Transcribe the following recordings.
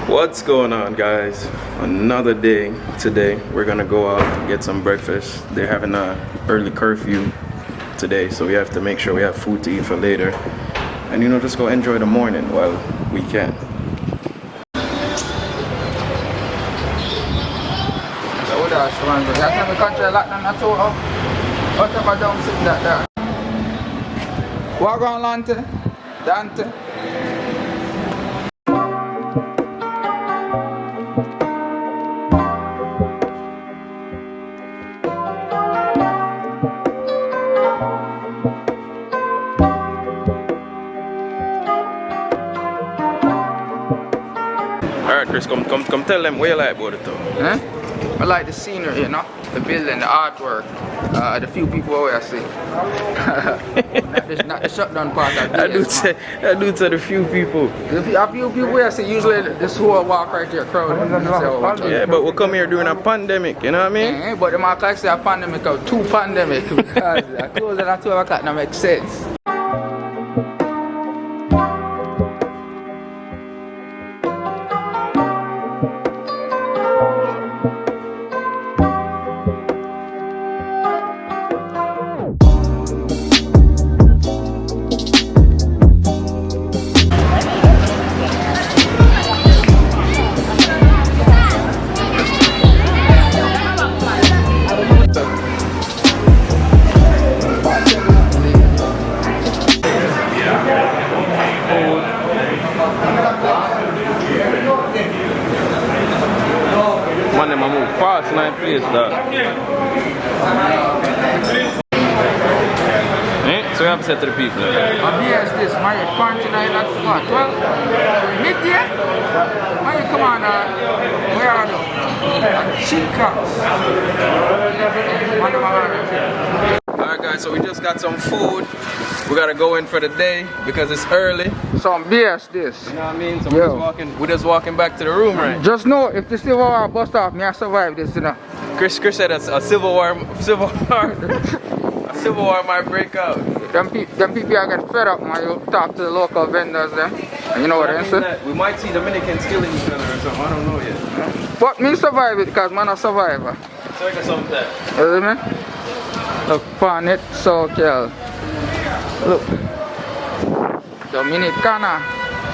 What's going on, guys? Another day today. We're gonna go out and get some breakfast. They're having a early curfew today, so we have to make sure we have food to eat for later. And just go enjoy the morning while we can. Walk on Lante, Dante. Alright, Chris, come tell them what you like about it though. Eh? I like the scenery, the building, the artwork, the few people who I see. not the shutdown part. I do say the few people. A few people I see, usually this whole walk right here, crowd. Yeah, but we come here during a pandemic, you know what I mean? Yeah, but the mark I say a pandemic or two pandemic because I close it at 12 o'clock, that makes sense. Man, them a move fast in that place, dog. So we have to say to the people. Yes, this, my punch tonight at what? 12? Midday? Why you come on, where are you? Chica. Alright guys, so we just got some food. We gotta go in for the day because it's early. Some BS this. You know what I mean? So we're just walking back to the room, right? Just know if the Civil War bust off, me I survive this, Chris said a civil war might break out. Them people are get fed up when you talk to the local vendors then. And you know what I'm saying? We might see Dominicans killing each other or something, I don't know yet. But me survive it because man a survivor. So I got something that. You see me? Look upon it, so kill. Look. Dominicana.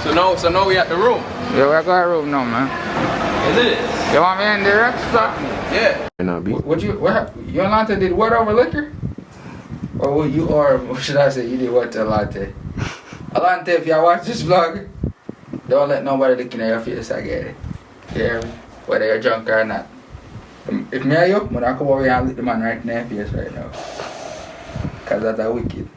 So now we at the room. Yeah, we got a room now, man. Is it? You want me in there extra? Yeah. What latte did what over liquor? Or what should I say, you did what to latte? Alante, if y'all watch this vlog, don't let nobody look in your face, I get it. You hear me? Whether you're drunk or not. If me and you, I'm gonna come over here and look the man right in their face right now. Cause that's a wicked.